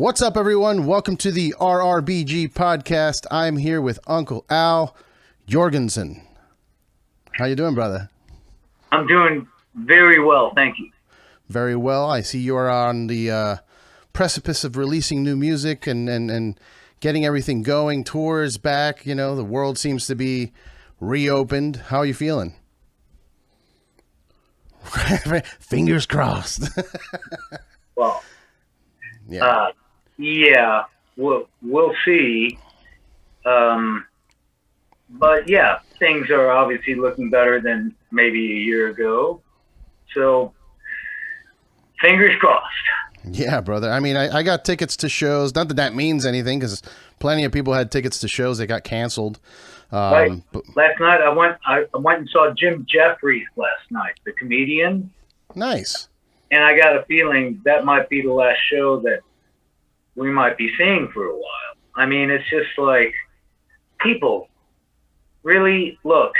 What's up, everyone? Welcome to the RRBG podcast. I'm here with Uncle Al Jourgensen. How you doing, brother? I'm doing very well, thank you. Very well. I see you're on the precipice of releasing new music and getting everything going. Tours back. You know, the world seems to be reopened. How are you feeling? Fingers crossed. Well, yeah, we'll see. But yeah, things are obviously looking better than maybe a year ago. So, fingers crossed. Yeah, brother. I mean, I got tickets to shows. Not that that means anything, because plenty of people had tickets to shows that got canceled. Right. Last night I went and saw Jim Jeffries last night, the comedian. Nice. And I got a feeling that might be the last show that we might be seeing for a while. I mean, it's just like, people, really, look,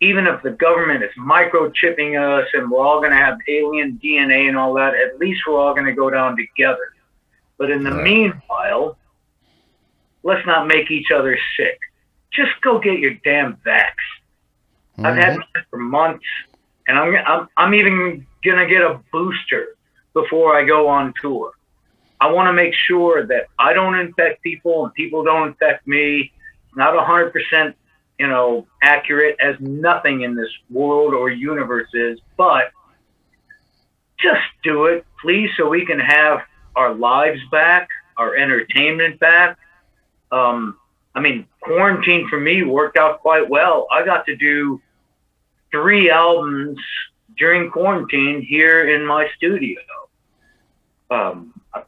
even if the government is microchipping us and we're all going to have alien DNA and all that, at least we're all going to go down together. But in the meanwhile, let's not make each other sick. Just go get your damn vax. I've had mine for months, and I'm even going to get a booster before I go on tour. I want to make sure that I don't infect people and people don't infect me. Not 100%, accurate, as nothing in this world or universe is, but just do it, please, so we can have our lives back, our entertainment back. I mean, quarantine for me worked out quite well. I got to do 3 albums during quarantine here in my studio.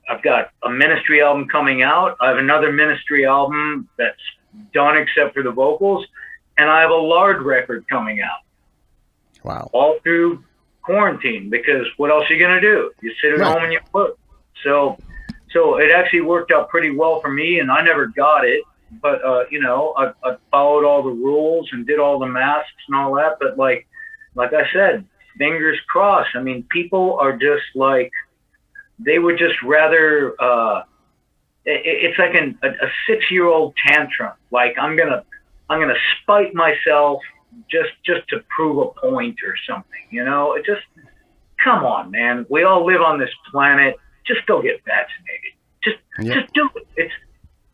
I've got a Ministry album coming out. I have another Ministry album that's done except for the vocals, and I have a Lard record coming out. Wow. All through quarantine, because what else are you going to do? You sit at home and you work. So it actually worked out pretty well for me, and I never got it. But, I followed all the rules and did all the masks and all that. But like I said, fingers crossed. I mean, people are just like, they would just rather, it's like a 6-year-old tantrum. Like, I'm gonna spite myself just to prove a point or something. It just, come on, man. We all live on this planet. Just go get vaccinated. Just do it.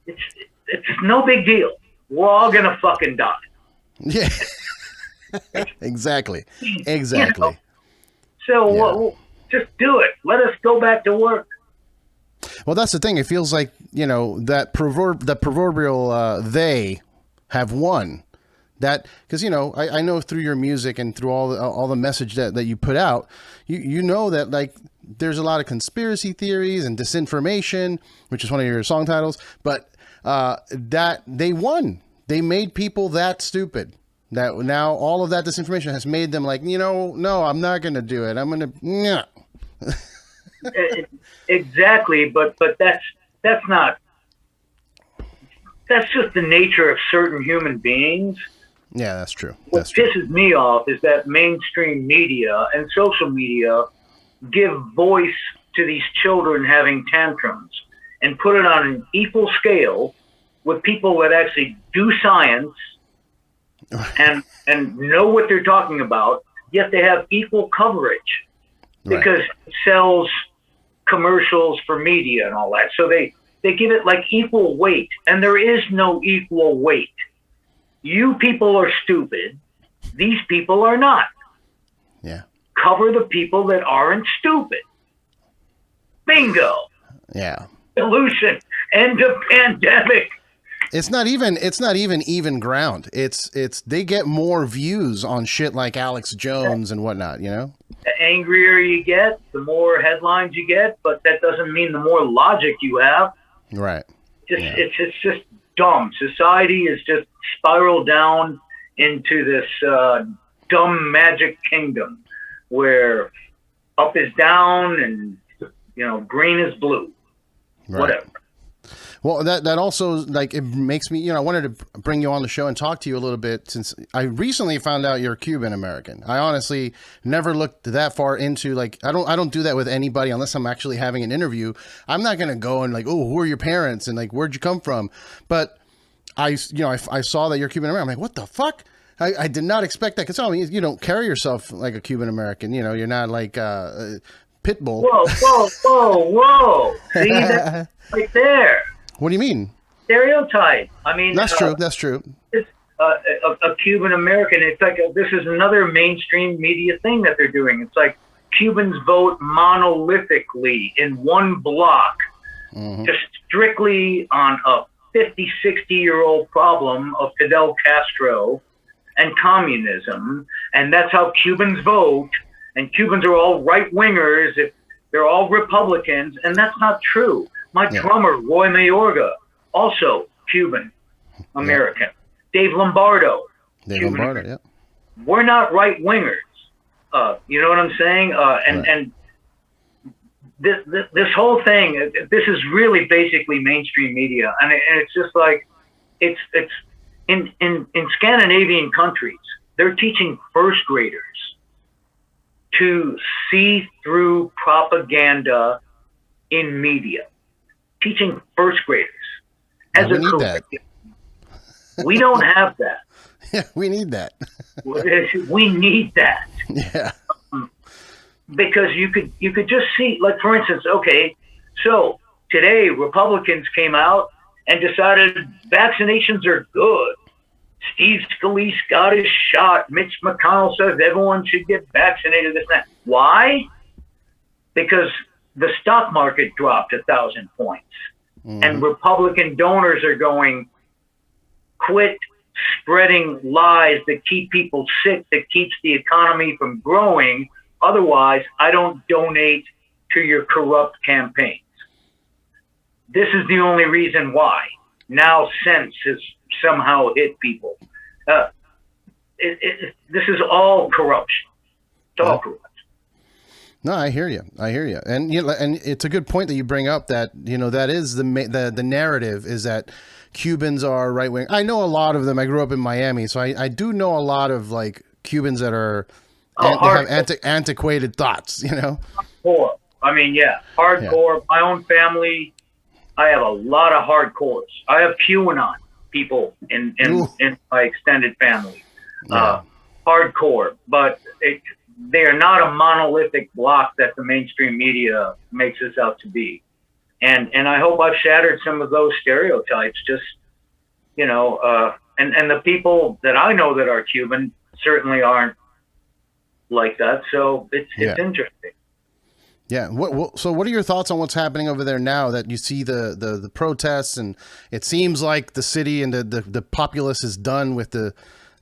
It's no big deal. We're all gonna fucking die. Yeah. Exactly. So just do it. Let us go back to work. Well, that's the thing. It feels like, that proverbial they have won. That, because, I know through your music and through all the message that you put out, you know that, like, there's a lot of conspiracy theories and disinformation, which is one of your song titles, but that they won. They made people that stupid. That now all of that disinformation has made them like, no, I'm not going to do it. I'm going to, Exactly, but that's not. That's just the nature of certain human beings. Yeah, that's true. What pisses me off is that mainstream media and social media give voice to these children having tantrums and put it on an equal scale with people that actually do science and know what they're talking about, yet they have equal coverage because it sells commercials for media and all that. So they give it like equal weight, and there is no equal weight. You people are stupid. These people are not. Yeah. Cover the people that aren't stupid. Bingo. Yeah. Solution. End of pandemic. It's not even ground. It's they get more views on shit like Alex Jones and whatnot, The angrier you get, the more headlines you get, but that doesn't mean the more logic you have. Right. It's just dumb. Society is just spiraled down into this dumb magic kingdom where up is down and green is blue. Right. Whatever. Well, that also, like, it makes me, I wanted to bring you on the show and talk to you a little bit, since I recently found out you're Cuban-American. I honestly never looked that far into, like, I don't do that with anybody unless I'm actually having an interview. I'm not going to go and like, oh, who are your parents? And like, where'd you come from? But I saw that you're Cuban-American. I'm like, what the fuck? I did not expect that. Cause I mean, you don't carry yourself like a Cuban-American, you're not like, Pitbull. Whoa. See that right there. What do you mean? Stereotype. I mean, that's true. That's true. It's a Cuban American. It's like this is another mainstream media thing that they're doing. It's like Cubans vote monolithically in one block, just strictly on a 50, 60-year-old problem of Fidel Castro and communism, and that's how Cubans vote. And Cubans are all right wingers. If they're all Republicans, and that's not true. My drummer, Roy Mayorga, also Cuban American. Dave Lombardo. Yeah. We're not right wingers. You know what I'm saying? And this whole thing, this is really basically mainstream media, and it's just like it's in Scandinavian countries, they're teaching first graders to see through propaganda in media. Teaching first graders as a curriculum. We don't have that. Yeah, we need that. We need that. Yeah. Because you could just see, like, for instance, okay, so today Republicans came out and decided vaccinations are good. Steve Scalise got his shot. Mitch McConnell says everyone should get vaccinated. This and that. Why? Because the stock market dropped 1,000 points. And Republican donors are going, quit spreading lies that keep people sick, that keeps the economy from growing. Otherwise, I don't donate to your corrupt campaigns. This is the only reason why. Now sense has somehow hit people. This is all corruption. It's all corruption. No, I hear you. And and it's a good point that you bring up that, that is the narrative is that Cubans are right wing. I know a lot of them. I grew up in Miami, so I do know a lot of like Cubans that are have antiquated thoughts, Hardcore. I mean, hardcore. Yeah. My own family, I have a lot of hardcores. I have QAnon people in my extended family. Hardcore, but they are not a monolithic block that the mainstream media makes us out to be. And I hope I've shattered some of those stereotypes, just, and the people that I know that are Cuban certainly aren't like that. So it's interesting. Yeah. So what are your thoughts on what's happening over there now that you see the protests, and it seems like the city and the populace is done with the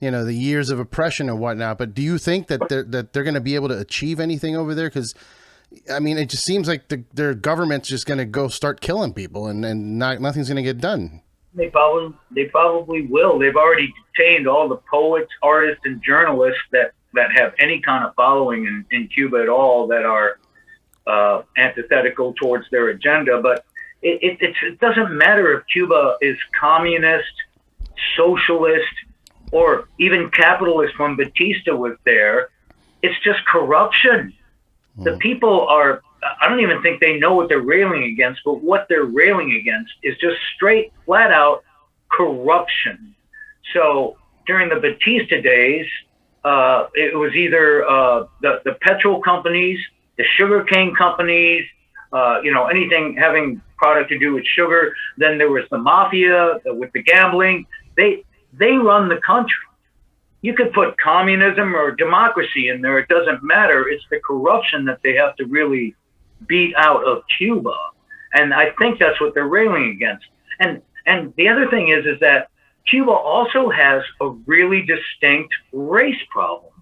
years of oppression and whatnot, but do you think that they're going to be able to achieve anything over there? Because, I mean, it just seems like their government's just going to go start killing people, and nothing's going to get done. They probably will. They've already detained all the poets, artists, and journalists that have any kind of following in Cuba at all that are antithetical towards their agenda. But it doesn't matter if Cuba is communist, socialist, or even capitalist when Batista was there. It's just corruption. The people are, I don't even think they know what they're railing against, but what they're railing against is just straight, flat out corruption. So during the Batista days, it was either the petrol companies, the sugarcane companies, anything having product to do with sugar. Then there was the mafia with the gambling. They run the country. You could put communism or democracy in there. It doesn't matter. It's the corruption that they have to really beat out of Cuba. And I think that's what they're railing against. And the other thing is that Cuba also has a really distinct race problem,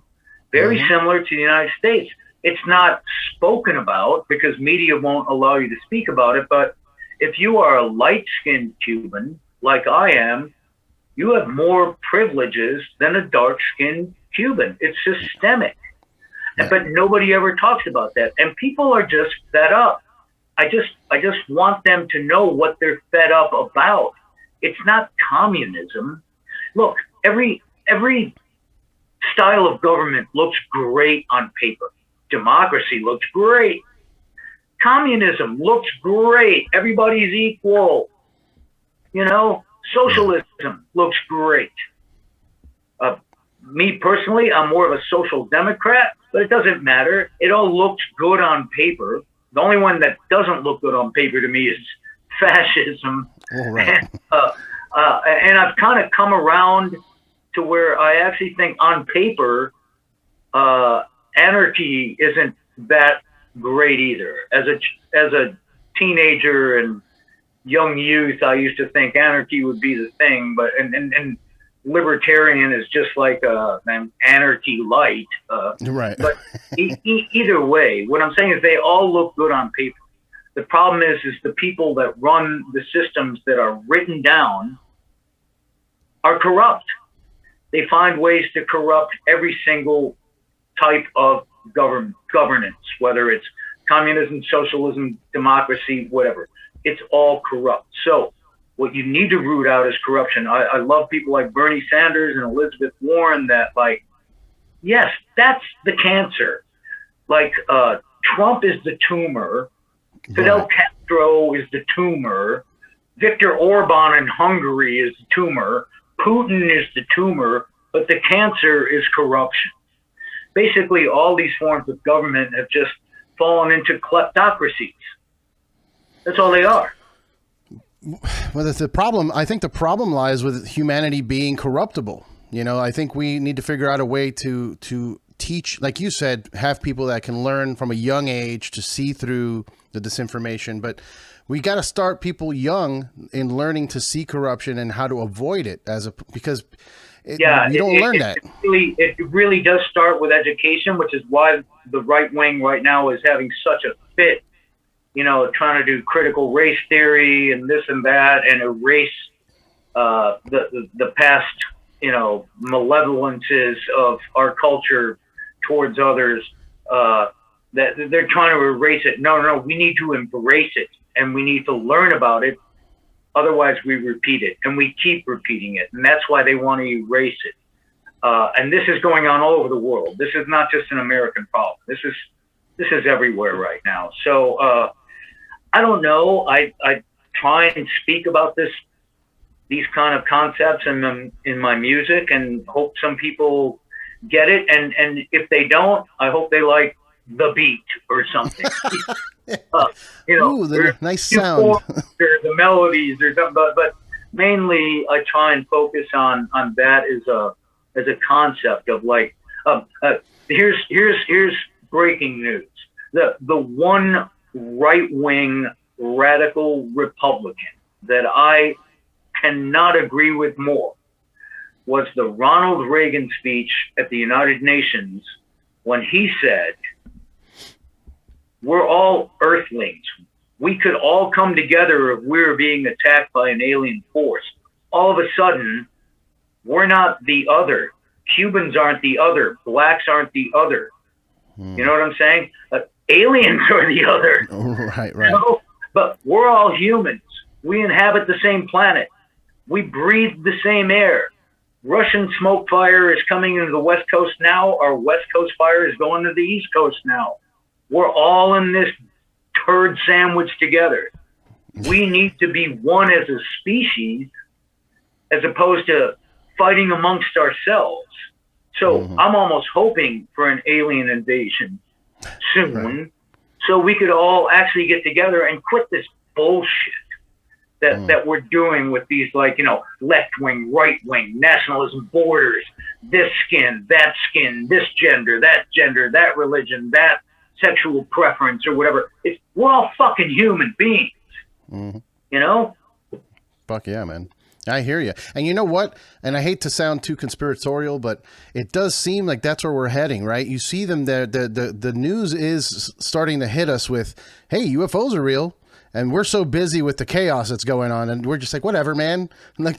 very similar to the United States. It's not spoken about because media won't allow you to speak about it. But if you are a light-skinned Cuban, like I am, you have more privileges than a dark-skinned Cuban. It's systemic. But nobody ever talks about that. And people are just fed up. I just want them to know what they're fed up about. It's not communism. Look, every style of government looks great on paper. Democracy looks great. Communism looks great. Everybody's equal. You know, socialism looks great. Me personally, I'm more of a social democrat, but it doesn't matter. It all looks good on paper. The only one that doesn't look good on paper to me is fascism. Right. And I've kind of come around to where I actually think on paper, anarchy isn't that great either. As a teenager and young youth, I used to think anarchy would be the thing, but and libertarian is just like an anarchy light. Right. But either way, what I'm saying is they all look good on paper. The problem is the people that run the systems that are written down are corrupt. They find ways to corrupt every single type of governance, whether it's communism, socialism, democracy, whatever. It's all corrupt. So what you need to root out is corruption. I love people like Bernie Sanders and Elizabeth Warren that, like, yes, that's the cancer. Like, Trump is the tumor. Fidel Castro is the tumor. Viktor Orban in Hungary is the tumor. Putin is the tumor, but the cancer is corruption. Basically, all these forms of government have just fallen into kleptocracies. That's all they are. Well, that's the problem. I think the problem lies with humanity being corruptible. You know, I think we need to figure out a way to teach, like you said, have people that can learn from a young age to see through the disinformation. But we got to start people young in learning to see corruption and how to avoid it because you don't learn that. It really does start with education, which is why the right wing right now is having such a fit, you know, trying to do critical race theory and this and that and erase the past, you know, malevolences of our culture towards others. That they're trying to erase it. No, we need to embrace it and we need to learn about it. Otherwise, we repeat it, and we keep repeating it, and that's why they want to erase it. And this is going on all over the world. This is not just an American problem. This is everywhere right now. So I don't know. I try and speak about these kind of concepts in my music, and hope some people get it. And if they don't, I hope they like the beat or something. You know, ooh, the nice sound, or the melodies or something. But mainly, I try and focus on that as a concept of like, here's breaking news. The one right-wing radical Republican that I cannot agree with more was the Ronald Reagan speech at the United Nations when he said, we're all earthlings. We could all come together if we were being attacked by an alien force. All of a sudden, we're not the other. Cubans aren't the other. Blacks aren't the other. You know what I'm saying? Aliens are the other. Right. You know? But we're all humans. We inhabit the same planet. We breathe the same air. Russian smoke fire is coming into the West Coast now. Our West Coast fire is going to the East Coast now. We're all in this turd sandwich together. We need to be one as a species as opposed to fighting amongst ourselves. So I'm almost hoping for an alien invasion soon so we could all actually get together and quit this bullshit that we're doing with these, like, you know, left wing, right wing, nationalism, borders, this skin, that gender, that religion, that sexual preference or whatever. We're all fucking human beings, you know? Fuck yeah, man. I hear you. And you know what? And I hate to sound too conspiratorial, but it does seem like that's where we're heading, right? You see them there. The news is starting to hit us with, hey, UFOs are real. And we're so busy with the chaos that's going on. And we're just like, whatever, man. I'm like,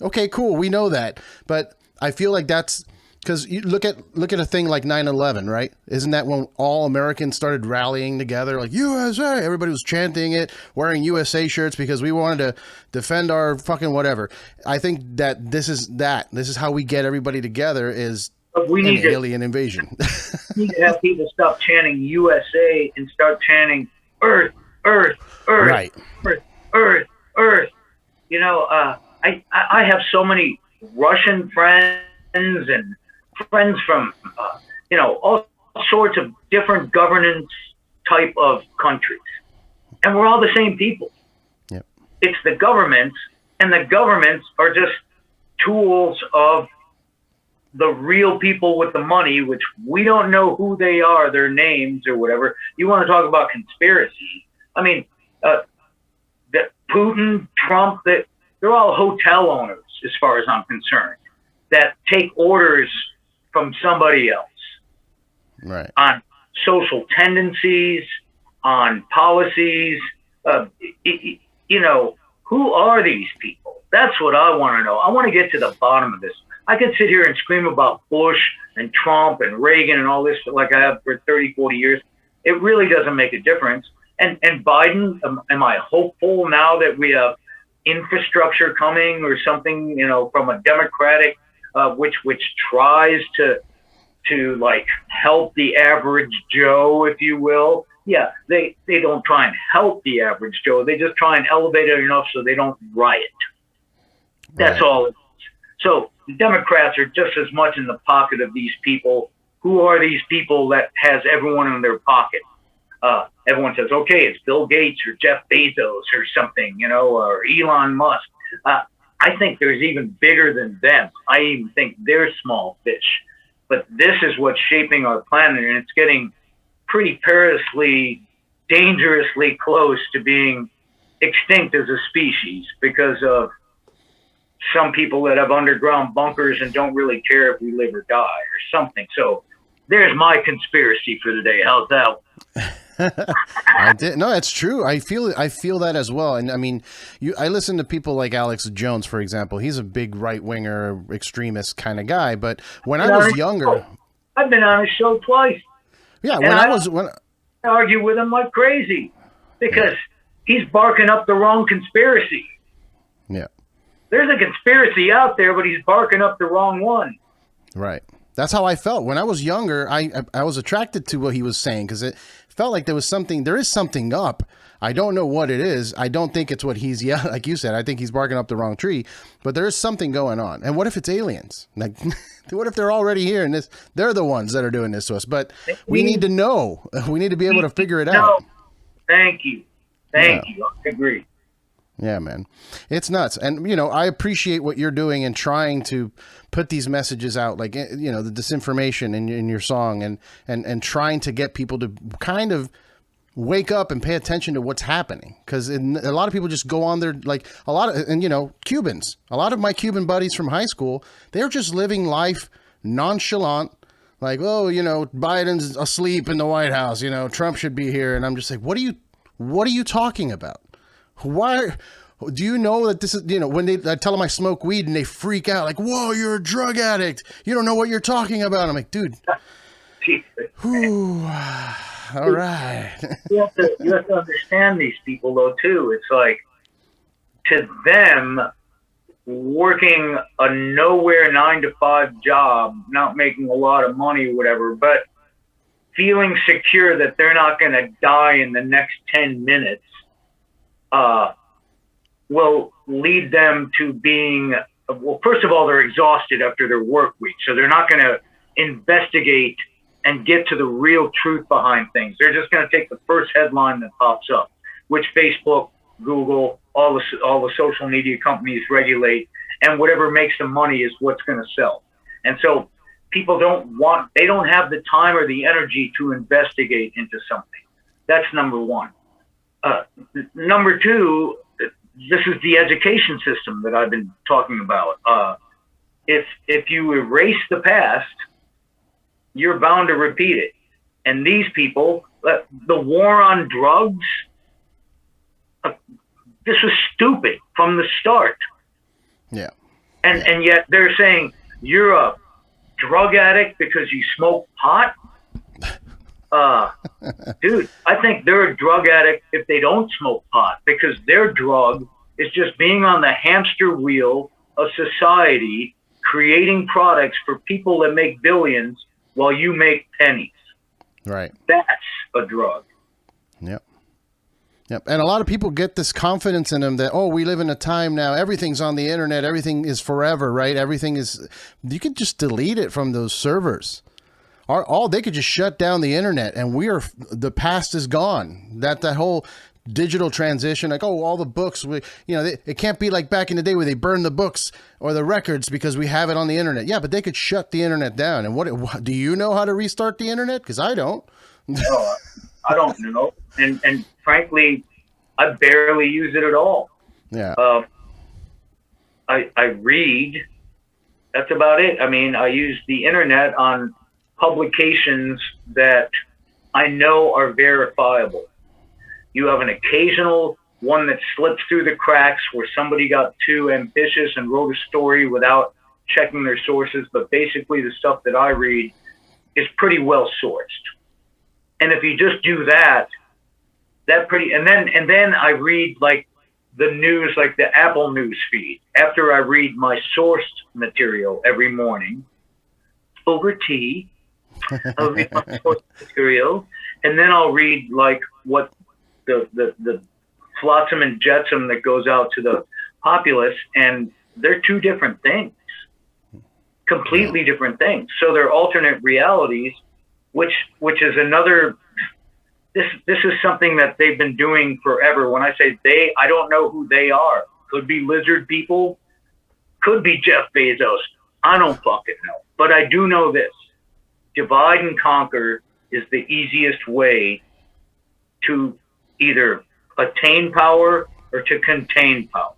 okay, cool. We know that. But I feel like that's Because you look at a thing like 9/11, right? Isn't that when all Americans started rallying together, like USA? Everybody was chanting it, wearing USA shirts because we wanted to defend our fucking whatever. I think that this is how we get everybody together is But we need alien invasion. We need to have people stop chanting USA and start chanting Earth, Earth, Earth, Right. Earth, Earth, Earth. You know, I have so many Russian friends and friends from, all sorts of different governance type of countries. And we're all the same people. Yep. It's the governments, and the governments are just tools of the real people with the money, which we don't know who they are, their names or whatever. You want to talk about conspiracy? I mean, that Putin, Trump, that they're all hotel owners, as far as I'm concerned, that take orders from somebody else, Right, on social tendencies, on policies. Who are these people? That's what I want to know. I want to get to the bottom of this. I could sit here and scream about Bush and Trump and Reagan and all this like I have for 30, 40 years. It really doesn't make a difference. And Biden, am I hopeful now that we have infrastructure coming or something, from a Democratic, which tries to like help the average Joe, if you will? Yeah, they don't try and help the average Joe. They just try and elevate it enough so they don't riot. That's right. all it is. So the Democrats are just as much in the pocket of these people. Who are these people that has everyone in their pocket? Everyone says, okay, it's Bill Gates or Jeff Bezos or something, or Elon Musk. I think there's even bigger than them. I even think they're small fish. But this is what's shaping our planet, and it's getting pretty perilously, dangerously close to being extinct as a species because of some people that have underground bunkers and don't really care if we live or die or something. So there's my conspiracy for the day. How's that? I did. No, that's true. I feel that as well. And I mean, I listen to people like Alex Jones, for example. He's a big right winger, extremist kind of guy. But when I was younger, I've been on his show twice. Yeah, I argue with him like crazy because he's barking up the wrong conspiracy. Yeah. There's a conspiracy out there, but he's barking up the wrong one. Right. That's how I felt when I was younger. I was attracted to what he was saying because it felt like there is something up. I don't know what it is. I don't think it's what he's like you said. I think he's barking up the wrong tree, but there is something going on. And what if it's aliens? Like, what if they're already here and they're the ones that are doing this to us? But we need to know. We need to be able to figure it out. Thank you. I agree. Yeah, man, it's nuts. And, I appreciate what you're doing and trying to put these messages out, like, the disinformation in your song and trying to get people to kind of wake up and pay attention to what's happening. Because a lot of people just go on there, like Cubans, a lot of my Cuban buddies from high school, they're just living life nonchalant. Like, Biden's asleep in the White House, Trump should be here. And I'm just like, what are you talking about? Why do you know that this is, when I tell them I smoke weed and they freak out like, whoa, you're a drug addict. You don't know what you're talking about. I'm like, dude, all right. You have to understand these people though, too. It's like, to them, working a nowhere 9-to-5 job, not making a lot of money or whatever, but feeling secure that they're not going to die in the next 10 minutes, will lead them to being, well, first of all, they're exhausted after their work week. So they're not going to investigate and get to the real truth behind things. They're just going to take the first headline that pops up, which Facebook, Google, all the social media companies regulate, and whatever makes them money is what's going to sell. And so people they don't have the time or the energy to investigate into something. That's number one. Number two, this is the education system that I've been talking about. If you erase the past, you're bound to repeat it. And these people, the war on drugs, this was stupid from the start. Yeah. And yet they're saying Europe, drug addict because you smoke pot. Dude, I think they're a drug addict if they don't smoke pot, because their drug is just being on the hamster wheel of society, creating products for people that make billions while you make pennies. Right. That's a drug. Yep. Yep. And a lot of people get this confidence in them that, oh, we live in a time now, everything's on the internet, everything is forever, right? Everything is, you could just delete it from those servers. All they could just shut down the internet, and the past is gone. That whole digital transition, like, oh, all the books, it can't be like back in the day where they burned the books or the records because we have it on the internet. Yeah, but they could shut the internet down. And what do you know how to restart the internet? Because I don't. No, I don't know. And frankly, I barely use it at all. Yeah. I read. That's about it. I mean, I use the internet on publications that I know are verifiable. You have an occasional one that slips through the cracks where somebody got too ambitious and wrote a story without checking their sources, but basically the stuff that I read is pretty well sourced. And if you just do that and then I read like the news, like the Apple news feed, after I read my sourced material every morning over tea. I'll read my source material, and then I'll read like what the flotsam and jetsam that goes out to the populace, and they're two different things, completely different things. So they're alternate realities, which is another. This is something that they've been doing forever. When I say they, I don't know who they are. Could be lizard people, could be Jeff Bezos. I don't fucking know, but I do know this. Divide and conquer is the easiest way to either attain power or to contain power.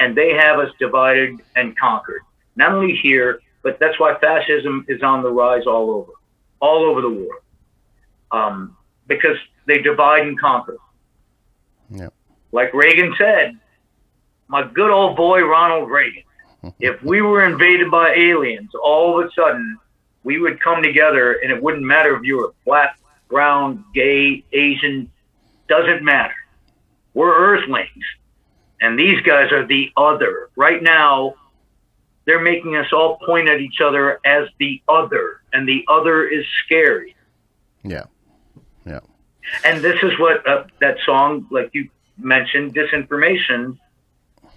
And they have us divided and conquered. Not only here, but that's why fascism is on the rise all over the world. Because they divide and conquer. Yep. Like Reagan said, my good old boy Ronald Reagan, if we were invaded by aliens, all of a sudden we would come together, and it wouldn't matter if you were black, brown, gay, Asian, doesn't matter. We're Earthlings, and these guys are the other. Right now, they're making us all point at each other as the other, and the other is scary. Yeah. Yeah. And this is what that song, like you mentioned, Disinformation,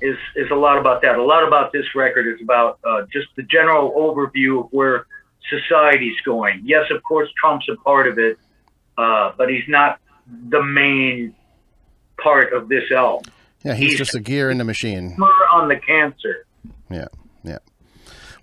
is a lot about that. A lot about this record is about just the general overview of where society's going. Yes, of course, Trump's a part of it, but he's not the main part of this album. Yeah, he's just a gear in the machine. On the cancer. Yeah, yeah.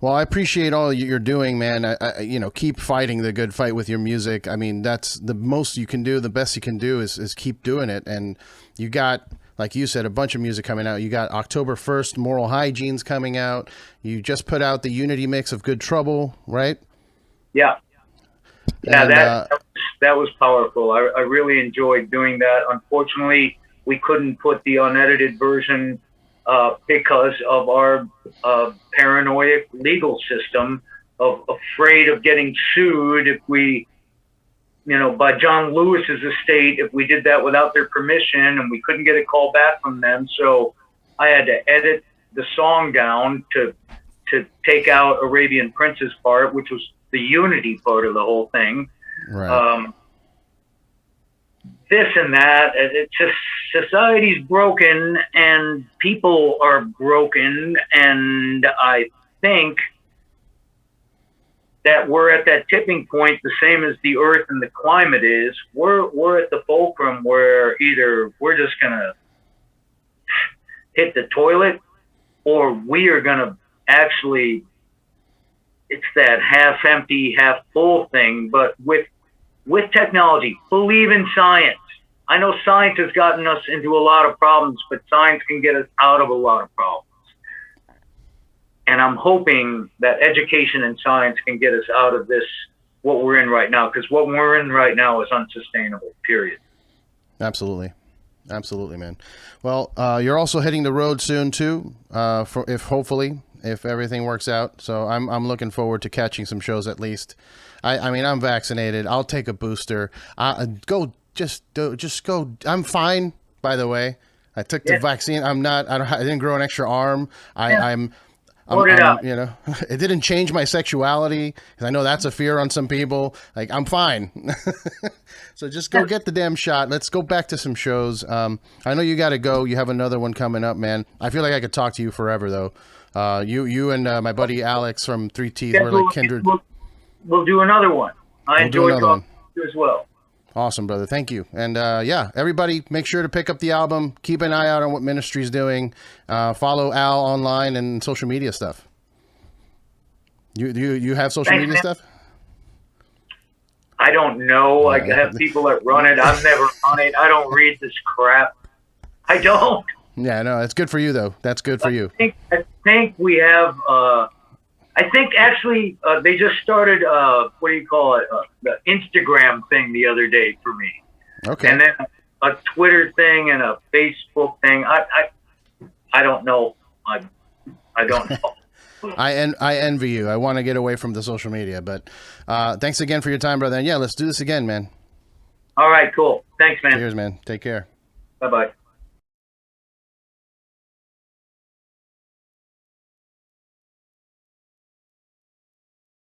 Well, I appreciate all you're doing, man. I keep fighting the good fight with your music. I mean, that's the most you can do. The best you can do is keep doing it. And you got, like you said, a bunch of music coming out. You got October 1st, Moral Hygiene's coming out. You just put out the Unity mix of Good Trouble, right? Yeah. Yeah, and, that was powerful. I really enjoyed doing that. Unfortunately, we couldn't put the unedited version because of our paranoid legal system of afraid of getting sued if we, by John Lewis's estate, if we did that without their permission, and we couldn't get a call back from them. So I had to edit the song down to take out Arabian Prince's part, which was the unity part of the whole thing. Right. This and that, it's just society's broken and people are broken, and I think that we're at that tipping point, the same as the earth and the climate is. We're at the fulcrum where either we're just gonna hit the toilet, or we are gonna actually, it's that half empty, half full thing, but with technology. Believe in science. I know science has gotten us into a lot of problems, but science can get us out of a lot of problems. And I'm hoping that education and science can get us out of this, what we're in right now, because what we're in right now is unsustainable, period. Absolutely. Absolutely, man. Well, you're also hitting the road soon too, hopefully if everything works out. So I'm looking forward to catching some shows at least. I mean, I'm vaccinated. I'll take a booster. Just go. I'm fine, by the way. I took the vaccine. I didn't grow an extra arm. I'm you know, it didn't change my sexuality, because I know that's a fear on some people. Like, I'm fine. So just go get the damn shot. Let's go back to some shows. I know you got to go. You have another one coming up, man. I feel like I could talk to you forever, though. You and my buddy Alex from Three Teeth were like kindred. We'll do another one. I enjoy talking to you as well. Awesome, brother. Thank you. And yeah, everybody make sure to pick up the album. Keep an eye out on what Ministry's doing. Follow Al online and social media stuff. You have social media stuff? I don't know. I have people that run it. I've never run it. I don't read this crap. I don't. Yeah, no, that's good for you, though. That's good for you. I think we have... I think actually they just started what do you call it? The Instagram thing the other day for me. Okay. And then a Twitter thing and a Facebook thing. I don't know. I don't know. I envy you. I want to get away from the social media, but thanks again for your time, brother. And yeah, let's do this again, man. All right, cool. Thanks, man. Cheers, man. Take care. Bye-bye.